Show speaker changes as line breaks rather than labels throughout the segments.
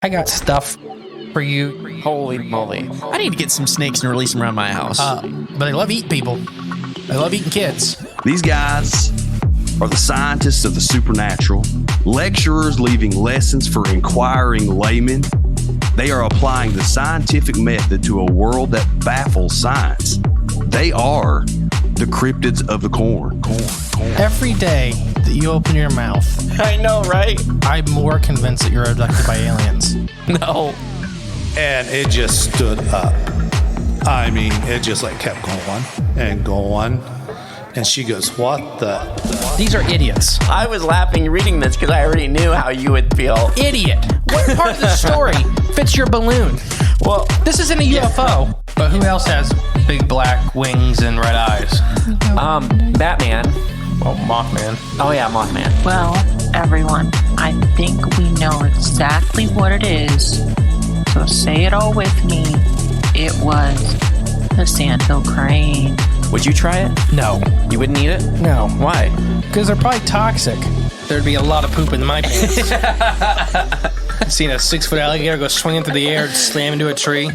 I got stuff for you.
Holy moly. I need to get some snakes and release them around my house.
But they love eating people. They love eating kids.
These guys are the scientists of the supernatural, lecturers leaving lessons for inquiring laymen. They are applying the scientific method to a world that baffles science. They are the cryptids of the corn.
Every day that you open your mouth,
I know, right?
I'm more convinced that you're abducted by aliens.
No.
And it just stood up. I mean, it just like kept going and going. And she goes, what the?
These are idiots.
I was laughing reading this because I already knew how you would feel.
Idiot. What part of the story fits your balloon?
Well,
This isn't a UFO. But who else has big black wings and red eyes?
Batman.
Oh, Mothman.
Oh yeah, Mothman.
Well, everyone, I think we know exactly what it is. So say it all with me. It was the sandhill crane.
Would you try it?
No.
You wouldn't eat it?
No.
Why?
Because they're probably toxic. There'd be a lot of poop in my pants. I've seen a 6-foot alligator go swinging through the air and slam into a tree.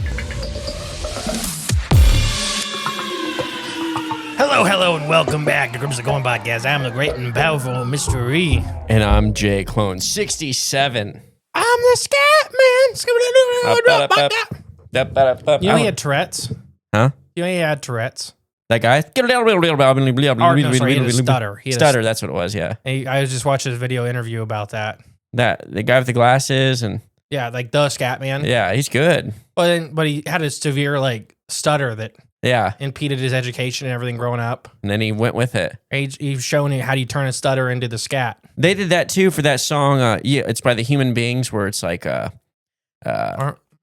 Hello, and welcome back to Cryptids of Corn Podcast. I'm the great and powerful Mr. E.
And I'm Jay Clone 67.
I'm the scat man. You know he had Tourette's?
Huh?
You know he had Tourette's?
That guy?
No, sorry, he had a stutter. He had
Stutter, that's what it was, yeah.
I was just watching his video interview about that.
The guy with the glasses and
Yeah, like the scat man.
yeah, he's good.
But he had a severe stutter that
Yeah.
impeded his education and everything growing up.
And then he went with it.
He's showing you how do you turn a stutter into the scat.
They did that too for that song. Yeah, it's by the Human Beings where it's like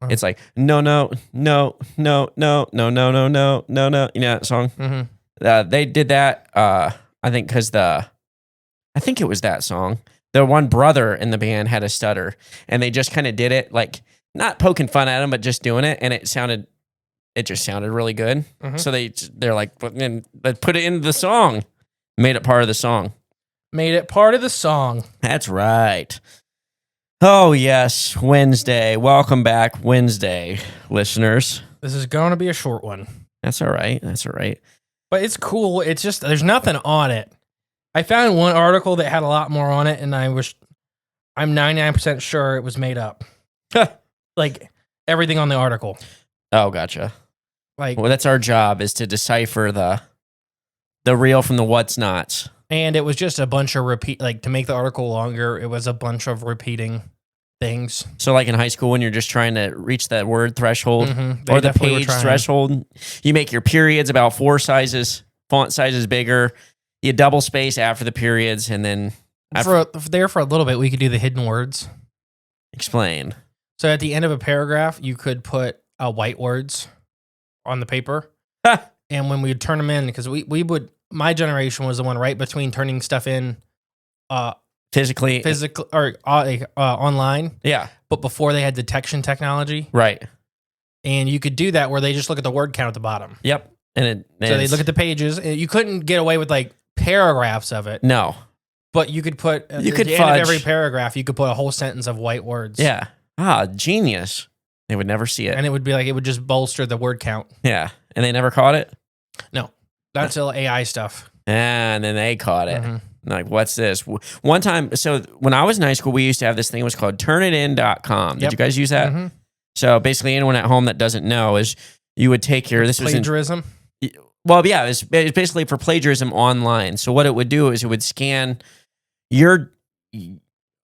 it's like no. You know that song?
Mm-hmm.
They did that. I think because I think it was that song. The one brother in the band had a stutter, and they just kind of did it like not poking fun at him, but just doing it, and it just sounded really good.
Mm-hmm.
So they're like, let's put it into the song. Made it part of the song.
Made it part of the song.
That's right. Oh, yes, Wednesday. Welcome back, Wednesday, listeners.
This is going to be a short one.
That's all right. That's all right.
But it's cool. It's just, there's nothing on it. I found one article that had a lot more on it, and I'm 99% sure it was made up. Like, everything on the article.
Oh, gotcha.
Like,
Well, that's our job, is to decipher the real from the what's nots.
and it was just a bunch of to make the article longer, it was a bunch of repeating things.
So like in high school when you're just trying to reach that word threshold
Mhm.
or
They
the
definitely were
page
trying.
threshold, you make your periods about 4 sizes, font sizes bigger, you double space after the periods, and then
For a little bit, we could do the hidden words.
explain.
So at the end of a paragraph, you could put white words on the paper. And when we would turn them in, because my generation was the one right between turning stuff in
Physically.
or online,
Yeah,
but before they had detection technology.
right.
And you could do that where they just look at the word count at the bottom.
Yep. And
So they look at the pages. And you couldn't get away with paragraphs of it,
No.
but you could put
You
at
could
the end
fudge.
of every paragraph, you could put a whole sentence of white words.
Yeah. Ah, genius. They would never see it.
And it would be it would just bolster the word count.
Yeah. And they never caught it?
No, not until AI stuff.
And then they caught it.
Mhm.
Like, what's this? One time, so when I was in high school, we used to have this thing. It was called turnitin.com. Did
Yep.
you guys use that?
Mhm.
So basically, anyone at home that doesn't know is you would take your, this was in,
Plagiarism.
well, yeah, it's basically for plagiarism online. So what it would do is it would scan your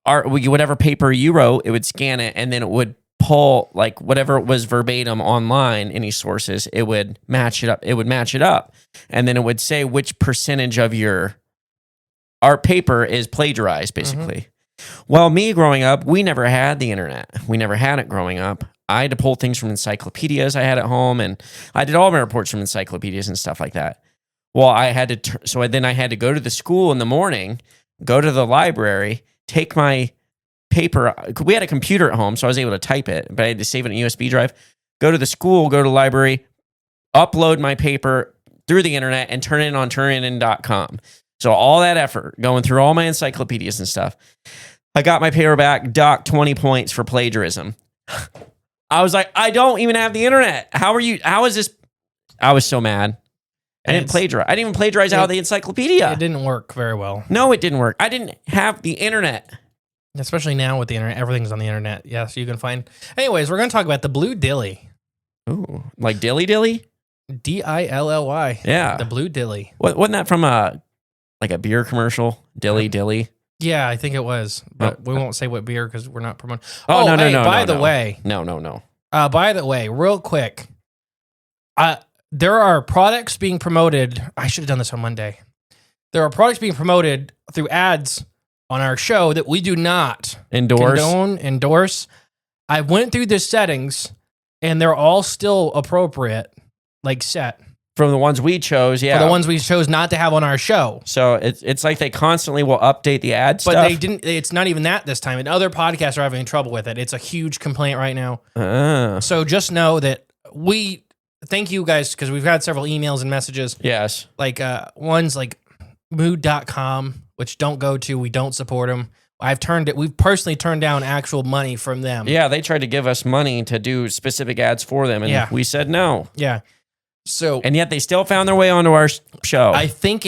art, whatever paper you wrote, it would scan it, and then it would pull whatever was verbatim online, any sources, it would match it up. It would match it up, and then it would say which percentage of your art paper is plagiarized, basically. Well, me growing up, we never had the internet. We never had it growing up. I had to pull things from encyclopedias I had at home, and I did all my reports from encyclopedias and stuff like that. Well, I had to, then I had to go to the school in the morning, go to the library, take my paper. We had a computer at home, so I was able to type it, but I had to save it on a USB drive. Go to the school, go to the library, upload my paper through the internet, and turn it in on turnitin.com. So all that effort, going through all my encyclopedias and stuff. I got my paper back, docked 20 points for plagiarism. I was like, I don't even have the internet. How is this? I was so mad. I didn't plagiarize. I didn't even plagiarize out of the encyclopedia.
It didn't work very well.
No, it didn't work. I didn't have the internet.
Especially now with the internet. Everything's on the internet. Yeah, so you can find. Anyways, we're going to talk about the Blue Dilly.
Ooh, like Dilly Dilly?
Dilly.
Yeah.
The Blue Dilly.
Wasn't that from a beer commercial? Dilly.
Yeah, I think it was. But we won't say what beer because we're not promoting.
Oh, no.
By the way.
No.
By the way, real quick. There are products being promoted. I should have done this on Monday. There are products being promoted through ads on our show that we do not endorse. I went through the settings and they're all still appropriate, like set.
From the ones we chose, yeah.
For the ones we chose not to have on our show.
So it's like they constantly will update the ad stuff.
But they didn't. It's not even that this time. And other podcasts are having trouble with it. It's a huge complaint right now. So just know that thank you guys, because we've had several emails and messages.
Yes.
Like ones like mood.com, which don't go to, we don't support them. We've personally turned down actual money from them.
Yeah, they tried to give us money to do specific ads for them, and we said no.
Yeah. So,
and yet they still found their way onto our show.
I think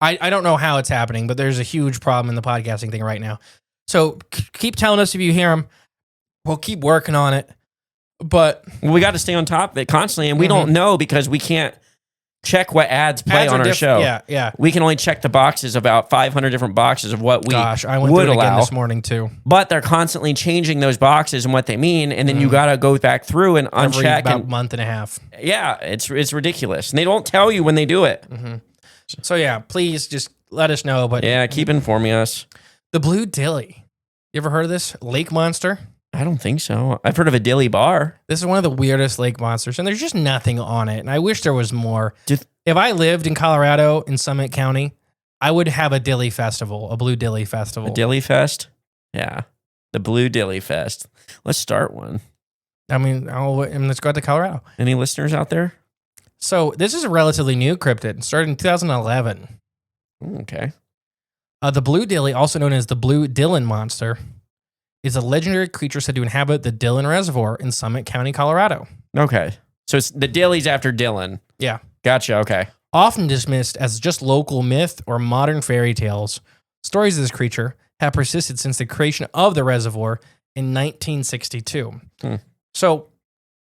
I don't know how it's happening, but there's a huge problem in the podcasting thing right now. So keep telling us if you hear them. We'll keep working on it. But
we got to stay on top of it constantly, and we don't know because we can't check what ads play on our show.
Yeah.
We can only check the boxes, about 500 different boxes of what we
I went
would
through it
allow
again this morning too.
But they're constantly changing those boxes and what they mean, and then you got to go back through and uncheck.
Every about month and a half.
Yeah, it's ridiculous, and they don't tell you when they do it.
Mm-hmm. So yeah, please just let us know. But
yeah, keep informing us.
The Blue Dilly. You ever heard of this lake monster?
I don't think so. I've heard of a dilly bar.
This is one of the weirdest lake monsters, and there's just nothing on it. And I wish there was more. If I lived in Colorado in Summit County, I would have a dilly festival, a Blue Dilly festival.
A dilly fest? Yeah. The Blue Dilly Fest. Let's start one.
I mean, let's go out to Colorado.
Any listeners out there?
So this is a relatively new cryptid. It started in 2011.
Okay.
The Blue Dilly, also known as the Blue Dillon monster, is a legendary creature said to inhabit the Dillon Reservoir in Summit County, Colorado.
Okay. So it's the Dilly's after Dillon.
Yeah.
Gotcha. Okay.
Often dismissed as just local myth or modern fairy tales, stories of this creature have persisted since the creation of the reservoir in 1962. So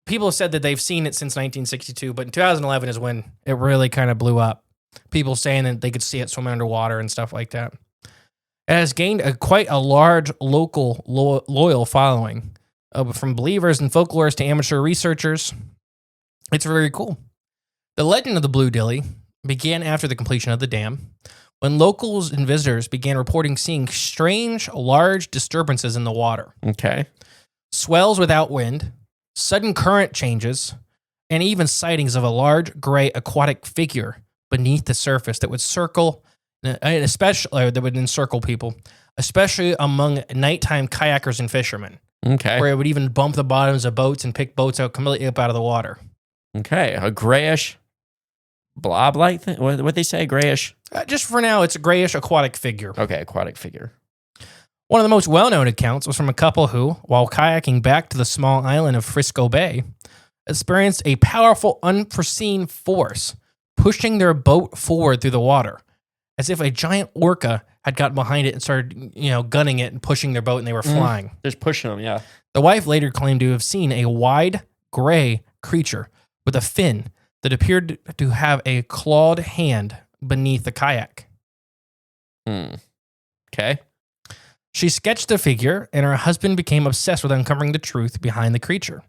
people have said that they've seen it since 1962, but in 2011 is when it really kind of blew up. People saying that they could see it swimming underwater and stuff like that. It has gained quite a large local loyal following from believers and folklorists to amateur researchers. It's very cool. The legend of the Blue Dilly began after the completion of the dam, when locals and visitors began reporting seeing strange, large disturbances in the water.
Okay.
Swells without wind, sudden current changes, and even sightings of a large gray aquatic figure beneath the surface that would circle, and especially that would encircle people, especially among nighttime kayakers and fishermen.
Okay.
Where it would even bump the bottoms of boats and pick boats out completely up out of the water.
Okay. A grayish blob-like thing? What they say? Grayish?
Just for now, it's a grayish aquatic figure.
Okay, aquatic figure.
One of the most well-known accounts was from a couple who, while kayaking back to the small island of Frisco Bay, experienced a powerful, unforeseen force pushing their boat forward through the water, as if a giant orca had gotten behind it and started, gunning it and pushing their boat, and they were flying.
Just pushing them, yeah.
The wife later claimed to have seen a wide, gray creature with a fin that appeared to have a clawed hand beneath the kayak.
Okay.
She sketched the figure, and her husband became obsessed with uncovering the truth behind the creature,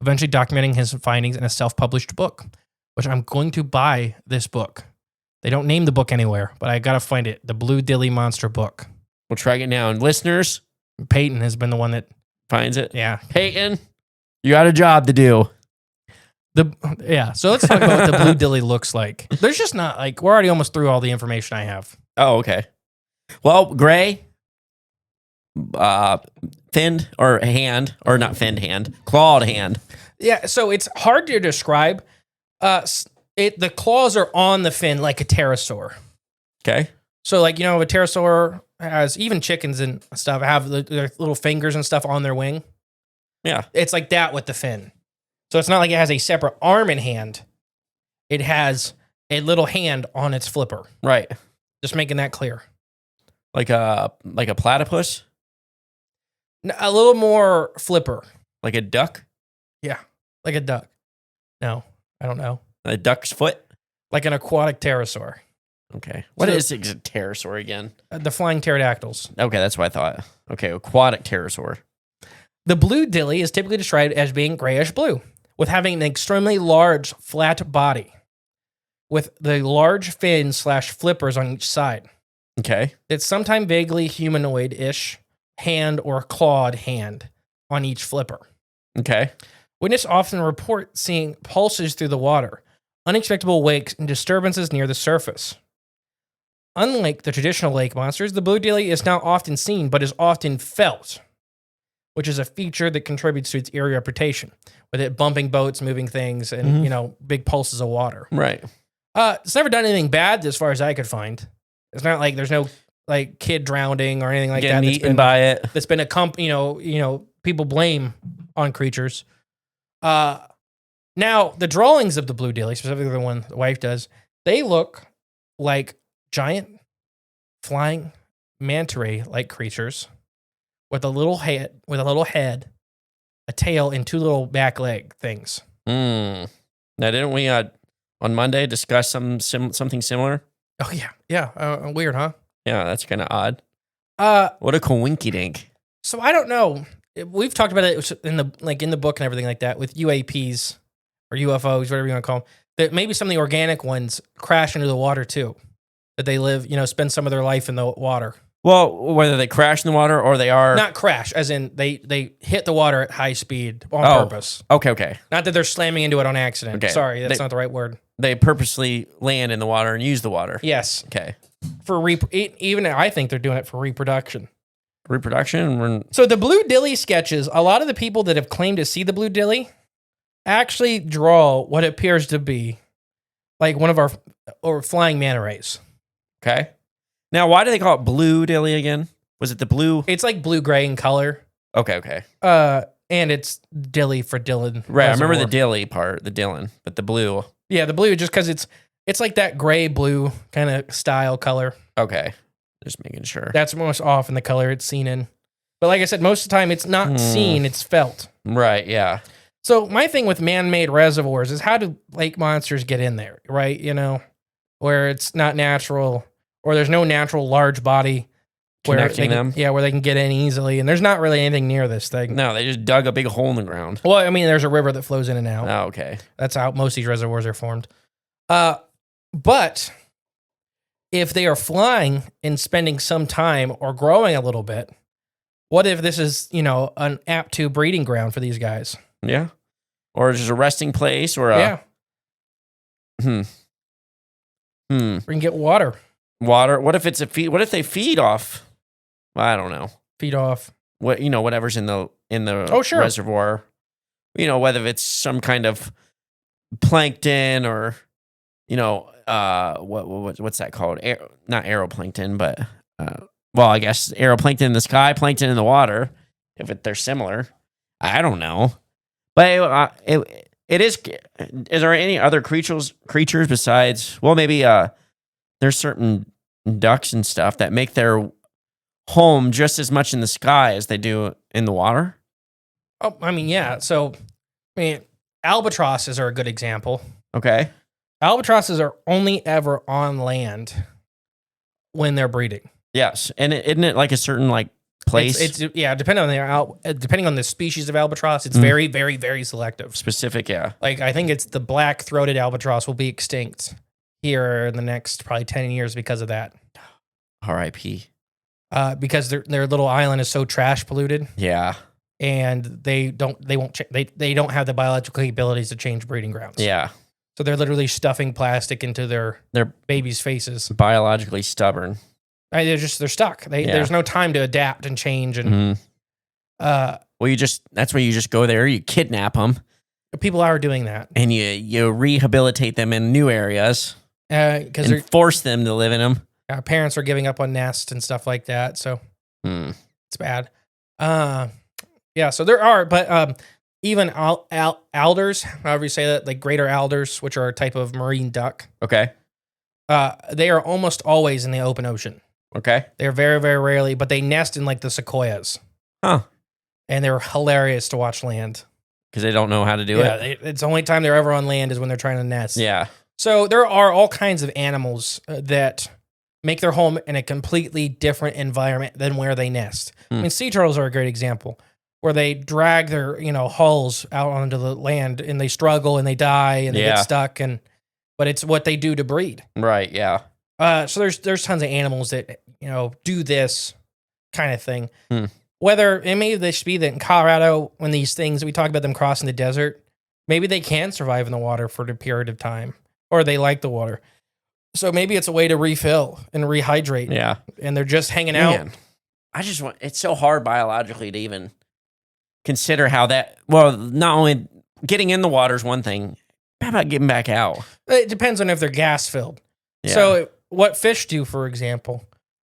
eventually documenting his findings in a self-published book, which I'm going to buy this book. They don't name the book anywhere, but I got to find it. The Blue Dilly Monster book.
We'll track it down. Listeners?
Peyton has been the one that
finds it.
Yeah.
Peyton, you got a job to do.
So let's talk about what the Blue Dilly looks like. There's just not, we're already almost through all the information I have.
Oh, okay. Well, gray, finned or hand, or not finned hand, clawed hand.
Yeah, so it's hard to describe. The claws are on the fin like a pterosaur.
Okay.
So a pterosaur has, even chickens and stuff have their little fingers and stuff on their wing.
Yeah.
It's like that with the fin. So it's not like it has a separate arm and hand. It has a little hand on its flipper.
Right.
Just making that clear.
Like a platypus?
A little more flipper.
Like a duck?
Yeah. Like a duck. No, I don't know.
A duck's foot?
Like an aquatic pterosaur.
Okay. What
So-
is a pterosaur again?
The flying pterodactyls.
Okay, that's what I thought. Okay, aquatic pterosaur.
The blue dilly is typically described as being grayish blue, with having an extremely large, flat body, with the large fins / flippers on each side.
Okay.
It's sometimes vaguely humanoid-ish hand or clawed hand on each flipper.
Okay.
Witnesses often report seeing pulses through the water, unexpected wakes, and disturbances near the surface. Unlike the traditional lake monsters, the blue dilly is not often seen, but is often felt, which is a feature that contributes to its eerie reputation, with it bumping boats, moving things, and, big pulses of water.
Right.
It's never done anything bad as far as I could find. It's not like there's no like kid drowning or anything like
Getting
that.
eaten by it.
That's been people blame on creatures. Now the drawings of the blue dilly, specifically the one the wife does, they look like giant flying manta ray like creatures with a little head, a tail, and two little back leg things.
Now, didn't we on Monday discuss something similar?
Oh yeah. Weird, huh?
Yeah, that's kind of odd. What a coinky dink.
So I don't know. We've talked about it in the book and everything like that with UAPs or UFOs, whatever you want to call them. That maybe some of the organic ones crash into the water too. That they live, spend some of their life in the water.
Well, whether they crash in the water or they are
Not crash, as in they hit the water at high speed on purpose.
Okay.
Not that they're slamming into it on accident.
Okay.
Sorry, that's not the right word.
They purposely land in the water and use the water.
Yes.
Okay.
Even I think they're doing it for reproduction.
Reproduction?
So the blue dilly sketches, a lot of the people that have claimed to see the blue dilly actually draw what appears to be like one of our flying manta rays.
Okay. Now, why do they call it blue dilly again? Was it the blue?
It's like blue-gray in color.
Okay.
And it's dilly for Dillon.
Right, I remember
Reservoir.
the dilly part, the Dillon, but the blue.
Yeah, the blue, just because it's like that gray-blue kind of style color.
Okay. Just making sure.
That's most often the color it's seen in. But like I said, most of the time it's not seen, it's felt.
Right, yeah.
So my thing with man-made reservoirs is how do lake monsters get in there, right? Where it's not natural or there's no natural large body
Connecting them?
Yeah, where they can get in easily. And there's not really anything near this thing.
No, they just dug a big hole in the ground.
Well, I mean, there's a river that flows in and out.
Oh, okay.
That's how most of these reservoirs are formed. But if they are flying and spending some time or growing a little bit, what if this is, an apt to breeding ground for these guys?
Yeah. Or just a resting place or
Yeah.
We
We can get water.
Water. What if it's a feed? What if they feed off? I don't know.
Feed off.
Whatever's in the
Oh, sure.
reservoir. Whether it's some kind of plankton or what's that called? Not aeroplankton, but I guess aeroplankton in the sky, plankton in the water. If they're similar, I don't know. But it is. Is there any other creatures besides? Well, maybe there's certain ducks and stuff that make their home just as much in the sky as they do in the water.
Oh, I mean, yeah. So, albatrosses are a good example.
Okay.
Albatrosses are only ever on land when they're breeding.
Yes, and isn't it like a certain place?
It's depending on the species of albatross, it's very, very, very selective.
Specific, yeah.
Like I think it's the black-throated albatross will be extinct here in the next probably 10 years because of that.
R.I.P.
Because their little island is so trash polluted,
Yeah.
and they don't have the biological capabilities to change breeding grounds.
Yeah.
So they're literally stuffing plastic into their babies' faces.
Biologically stubborn.
They're stuck. There's no time to adapt and change. And
Well, that's where you just go there. You kidnap them,
people are doing that
and you rehabilitate them in new areas
because
and force them to live in them.
our parents are giving up on nests and stuff like that. So it's bad. Yeah, Yeah, so there are, but even alders, however you say that, like greater alders, which are a type of marine duck,
Okay.
they are almost always in the open ocean.
Okay.
They're very, very rarely, but they nest in like the sequoias.
Huh.
And they're hilarious to watch land.
Because they don't know how to do it.
It's the only time they're ever on land is when they're trying to nest.
Yeah.
So there are all kinds of animals that make their home in a completely different environment than where they nest. I mean, sea turtles are a great example, where they drag their hulls out onto the land and they struggle and they die and they get stuck, but it's what they do to breed.
Right. Yeah.
So there's tons of animals that do this kind of thing. Whether it may just be that in Colorado, when these things we talk about them crossing the desert, maybe they can survive in the water for a period of time, or they like the water. So maybe it's a way to refill and rehydrate.
Yeah.
And they're just hanging out.
It's so hard biologically to even consider how that, well, not only getting in the water is one thing, how about getting back out?
It depends on if they're gas filled.
Yeah.
So what fish do, for example,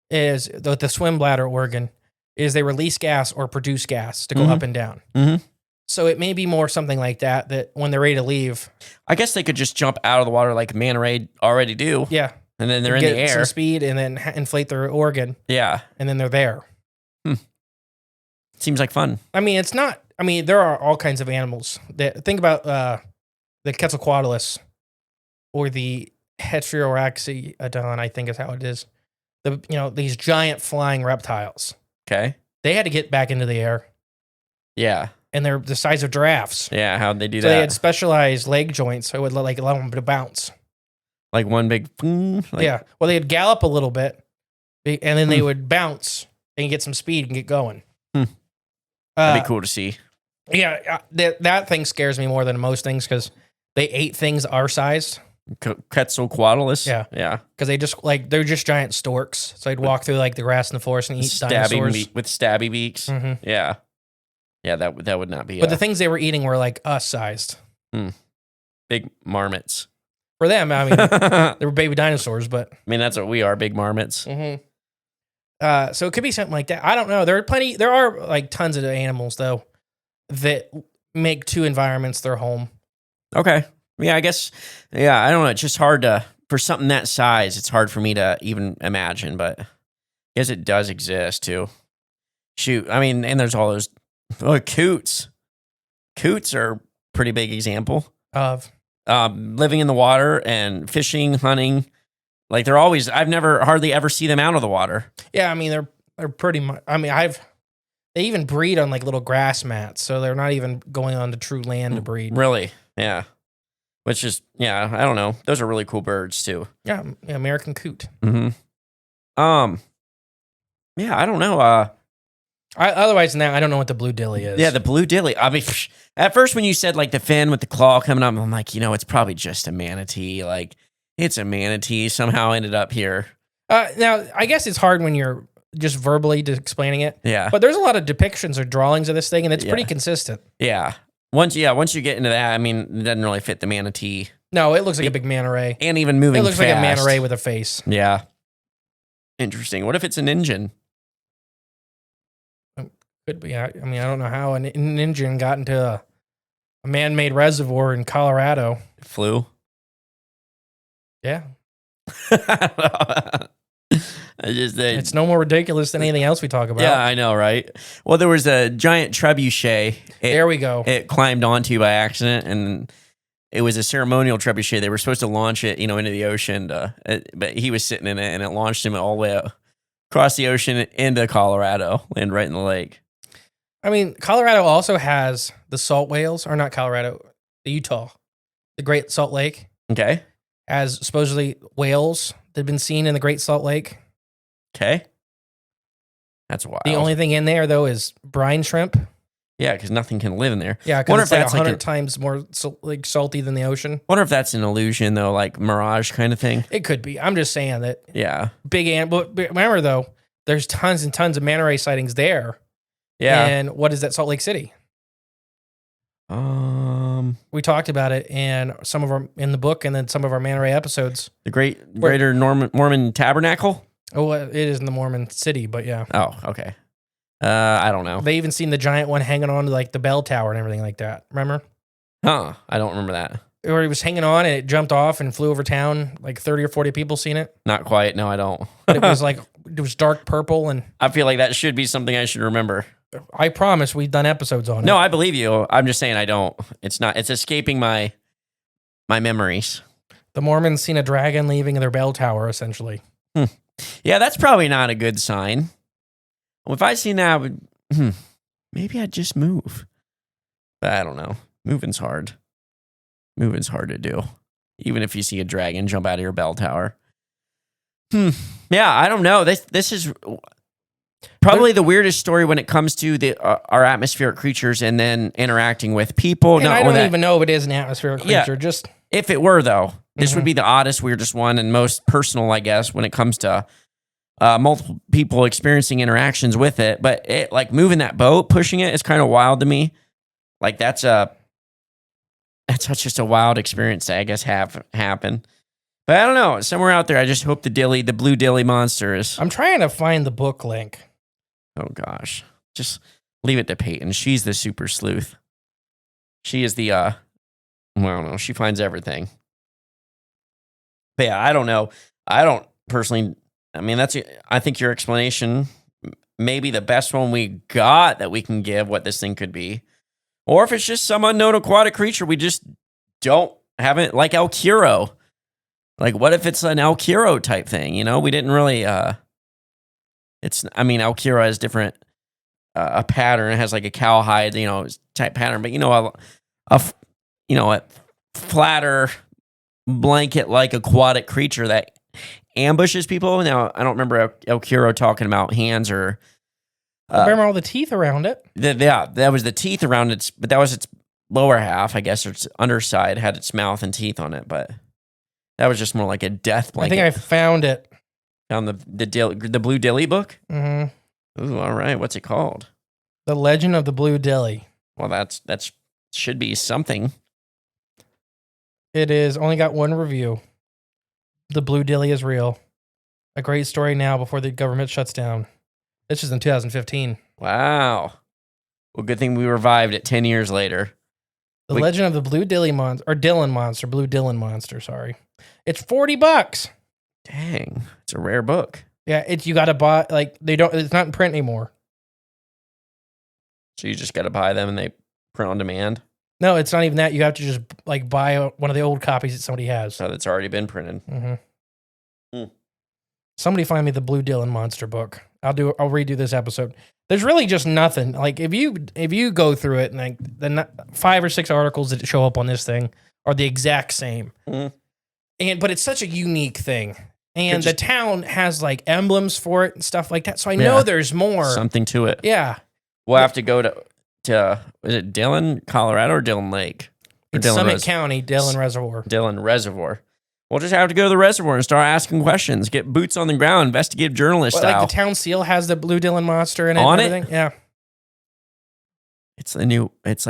is the swim bladder organ is they release gas or produce gas to go up and down.
Mm-hmm.
So it may be more something like that when they're ready to leave.
I guess they could just jump out of the water like manta ray already do.
Yeah.
And then they're in
get
the air.
some speed and then inflate their organ.
Yeah.
And then they're there.
Seems like fun.
I mean, it's not. I mean, there are all kinds of animals. Think about the Quetzalcoatlus or the Heteroraxodon, I think is how it is. These giant flying reptiles.
Okay.
They had to get back into the air.
Yeah.
And they're the size of giraffes.
Yeah. How'd they do
So
that?
they had specialized leg joints, so it would allow them to bounce.
Like one big.
Yeah. Well, they'd gallop a little bit, and then they would bounce and get some speed and get going.
That'd be cool to see.
Yeah, that thing scares me more than most things because they ate things our size.
Quetzalcoatlus?
Yeah.
Yeah.
Because they just they're just giant storks. So they'd walk through the grass in the forest and eat dinosaurs.
With stabby beaks.
Mm-hmm.
Yeah. Yeah, that would not be.
But the things they were eating were like us sized.
Big marmots.
For them, I mean, they were baby dinosaurs, but
I mean that's what we are, big marmots.
So it could be something like that. I don't know. There are tons of animals though that make two environments their home.
Okay. Yeah, I guess. Yeah, I don't know. It's just hard for something that size. It's hard for me to even imagine, but I guess it does exist too. Shoot, I mean, and there's all those coots. Coots are a pretty big example
Of
living in the water and fishing, hunting. Like they're always. I've never hardly ever see them out of the water.
Yeah, I mean they're pretty much. I mean they even breed on like little grass mats, so they're not even going on to true land to breed.
Really? Yeah. Which is I don't know. Those are really cool birds too.
Yeah, American coot.
Mm-hmm. Yeah, I don't know.
Otherwise than that, I don't know what the Blue Dilly is.
Yeah, the Blue Dilly. I mean, at first when you said like the fin with the claw coming up, I'm like, it's probably just a manatee. Like it's a manatee. Somehow ended up here.
Now, I guess it's hard when you're just verbally explaining it.
Yeah.
But there's a lot of depictions or drawings of this thing, and it's pretty consistent.
Yeah. Once you get into that, I mean, it doesn't really fit the manatee.
No, it looks like a big manta ray.
And even moving
It looks
fast.
like a manta ray with a face.
Yeah. Interesting. What if it's an engine?
Could be. I mean, I don't know how an engine got into a man-made reservoir in Colorado.
It flew.
Yeah.
It's
no more ridiculous than anything else we talk about.
Yeah, I know, right? Well, there was a giant trebuchet.
There we go.
It climbed onto by accident, and it was a ceremonial trebuchet. They were supposed to launch it, into the ocean, but he was sitting in it, and it launched him all the way across the ocean into Colorado, landed right in the lake.
I mean, Colorado also has the salt whales, or not Colorado, Utah, the Great Salt Lake.
Okay.
As supposedly whales that have been seen in the Great Salt Lake.
Okay. That's wild.
The only thing in there, though, is brine shrimp.
Yeah, because nothing can live in there.
Yeah, because it's like 100 times more salty than the ocean.
Wonder if that's an illusion, though, like mirage kind of thing.
It could be. I'm just saying that.
Yeah.
But remember, though, there's tons and tons of manta ray sightings there.
Yeah.
And what is that, Salt Lake City? We talked about it in the book, and then some of our manta ray episodes.
The Greater Mormon Tabernacle.
Oh, it is in the Mormon city, but yeah.
Oh, okay. I don't know.
They even seen the giant one hanging on to like the bell tower and everything like that. Remember?
Huh? I don't remember that.
Or it was hanging on and it jumped off and flew over town. Like 30 or 40 people seen it.
Not quite. No, I don't.
But it was like, it was dark purple. And
I feel like that should be something I should remember.
I promise we've done episodes on it.
No, I believe you. I'm just saying I don't. It's not. It's escaping my memories.
The Mormons seen a dragon leaving their bell tower, essentially.
Yeah, that's probably not a good sign. Well, if I seen that, I would maybe I'd just move. But I don't know. Moving's hard. Moving's hard to do, even if you see a dragon jump out of your bell tower. Yeah, I don't know. This is probably the weirdest story when it comes to our atmospheric creatures and then interacting with people.
And I don't even know if it is an atmospheric creature.
Yeah.
Just
if it were, though, this would be the oddest, weirdest one and most personal, I guess, when it comes to multiple people experiencing interactions with it. But it, like moving that boat, pushing it, is kind of wild to me. Like that's just a wild experience to, I guess, have happen. But I don't know. Somewhere out there, I just hope the Blue Dilly monster is.
I'm trying to find the book link.
Oh gosh, just leave it to Peyton. She's the super sleuth. She is the I don't know. She finds everything. But yeah, I don't know. I don't personally. I mean, I think your explanation may be the best one we got that we can give what this thing could be. Or if it's just some unknown aquatic creature we just haven't, like El Curo. Like, what if it's an El Curo type thing? You know, we didn't really, El Curo has different, a pattern. It has like a cowhide, type pattern. But, a flatter blanket-like aquatic creature that ambushes people. Now, I don't remember El Curo talking about hands or...
remember all the teeth around it?
That was the teeth around it, but that was its lower half, I guess, or its underside had its mouth and teeth on it, but that was just more like a death blanket.
I think I found it.
Found the Blue Dilly book?
Mm-hmm.
Ooh, all right. What's it called?
The Legend of the Blue Dilly.
Well, that should be something.
It is. Only got one review. The Blue Dilly is real. A great story now before the government shuts down. This is in 2015.
Wow. Well, good thing we revived it 10 years later.
The Legend of the Blue Dilly monster, or Dillon monster, Blue Dillon monster, sorry. It's $40.
Dang. It's a rare book.
Yeah, you got to buy, it's not in print anymore.
So you just got to buy them and they print on demand?
No, it's not even that. You have to just buy one of the old copies that somebody has.
So that's already been printed.
Mm-hmm. Somebody find me the Blue Dillon monster book. I'll redo this episode. There's really just nothing. Like if you go through it, and like the 5 or 6 articles that show up on this thing are the exact same. But it's such a unique thing. And the town has like emblems for it and stuff like that. So I know there's more. Something
to it.
Yeah.
We'll have to go to is it Dillon, Colorado, or Dillon Lake? Or
it's Summit County, Dillon Reservoir.
Dillon Reservoir. We'll just have to go to the reservoir and start asking questions. Get boots on the ground, investigative journalist style.
Like the town seal has the Blue Dillon monster in it. On it? Yeah.
It's it's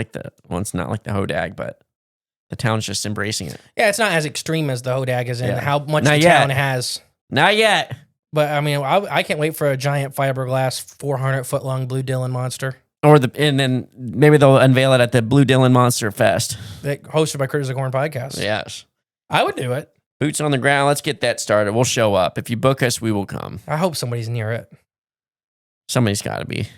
not like the Hodag, but the town's just embracing it.
Yeah, it's not as extreme as the Hodag is in how much the town has.
Not yet.
But I mean, I can't wait for a giant fiberglass 400-foot long Blue Dillon monster.
And then maybe they'll unveil it at the Blue Dillon Monster Fest.
Hosted by Cryptids of Corn Podcast.
Yes.
I would do it.
Boots on the ground. Let's get that started. We'll show up. If you book us, we will come.
I hope somebody's near it.
Somebody's got to be.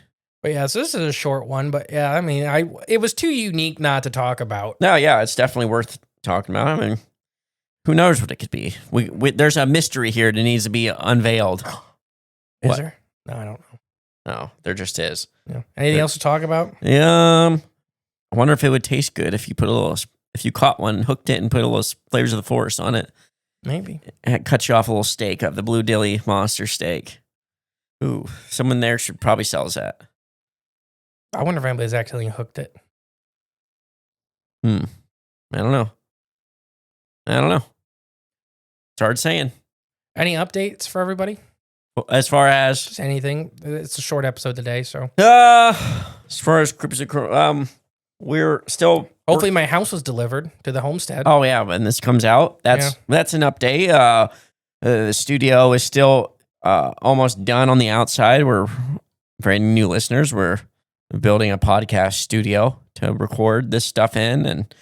But yeah, so this is a short one. But yeah, I mean, it was too unique not to talk about.
No, yeah, it's definitely worth talking about. I mean, who knows what it could be? We there's a mystery here that needs to be unveiled.
Is there? No, I don't know.
No, there just is.
Yeah. Anything else to talk about?
I wonder if it would taste good if you caught one, hooked it, and put a little Flavors of the Forest on it.
Maybe.
And cut you off a little steak of the Blue Dilly monster steak. Ooh, someone there should probably sell us that.
I wonder if anybody's actually hooked it.
I don't know. It's hard saying.
Any updates for everybody?
As far as
just anything, it's a short episode today, so.
As far as Cryptids, we're still.
Hopefully, my house was delivered to the homestead.
Oh yeah, when this comes out, that's an update. The studio is still almost done on the outside. We're for any new listeners, we're building a podcast studio to record this stuff in, and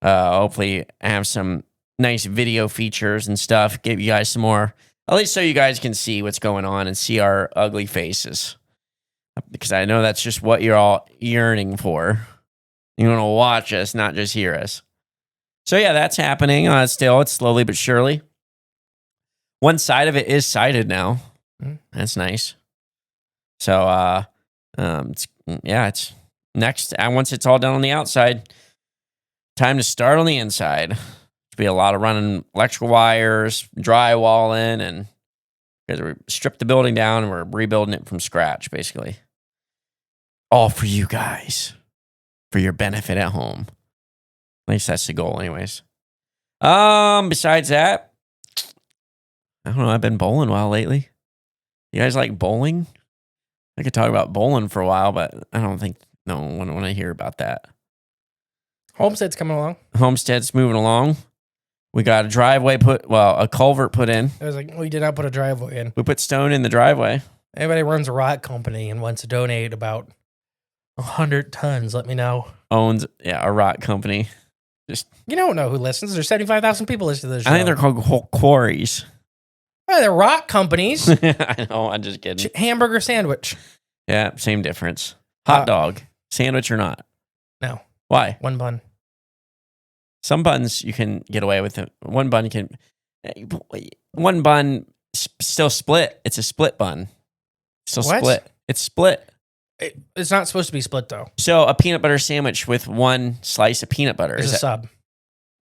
hopefully have some nice video features and stuff. Give you guys some more, at least so you guys can see what's going on and see our ugly faces. Because I know that's just what you're all yearning for. You want to watch us, not just hear us. So yeah, that's happening. Still, it's slowly but surely. One side of it is sighted now. That's nice. So, it's next. And once it's all done on the outside, time to start on the inside. There'll be a lot of running electrical wires, drywalling, and because we stripped the building down and we're rebuilding it from scratch, basically. All for you guys, for your benefit at home. At least that's the goal, anyways. Besides that, I don't know. I've been bowling a while lately. You guys like bowling? I could talk about bowling for a while, but I don't think no one want to hear about that.
Homestead's coming along.
Homestead's moving along. We got a driveway a culvert put in.
I was like, we did not put a driveway in.
We put stone in the driveway.
Anybody runs a rock company and wants to donate about 100 tons, let me know.
Owns, a rock company.
You don't know who listens. There's 75,000 people listening to this show.
I think they're called quarries.
Oh, they're rock companies.
I know, I'm just kidding.
Hamburger sandwich.
Yeah, same difference. Hot dog. Sandwich or not?
No.
Why?
One bun.
Some buns you can get away with it. One bun still split. It's a split bun. Still
What?
split. It's split.
It's not supposed to be split, though.
So a peanut butter sandwich with one slice of peanut butter.
It's a sub.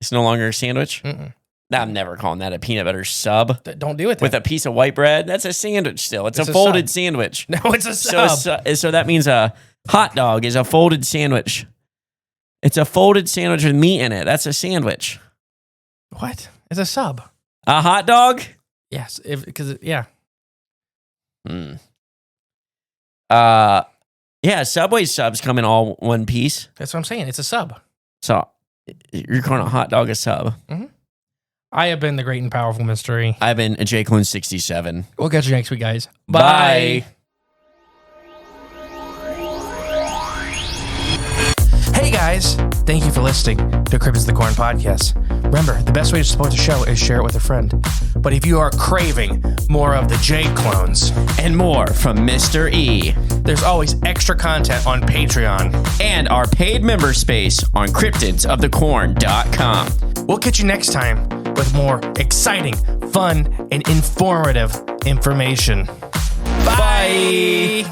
It's no longer a sandwich?
Mm-mm.
I'm never calling that a peanut butter sub.
Don't do it.
With a piece of white bread? That's a sandwich still. It's a folded sandwich.
No, it's a sub.
So that means a hot dog is a folded sandwich. It's a folded sandwich with meat in it. That's a sandwich.
What? It's a sub.
A hot dog?
Yes.
Subway subs come in all one piece.
That's what I'm saying. It's a sub.
So you're calling a hot dog a sub.
Mm-hmm. I have been the great and powerful mystery.
I've been a JClone67.
We'll catch you next week, guys.
Bye.
Hey guys, thank you for listening to Cryptids the Corn podcast. Remember, the best way to support the show is share it with a friend. But if you are craving more of the J clones
and more from Mr. E,
there's always extra content on Patreon
and our paid member space on cryptidsofthecorn.com.
We'll catch you next time with more exciting, fun, and informative information. Bye.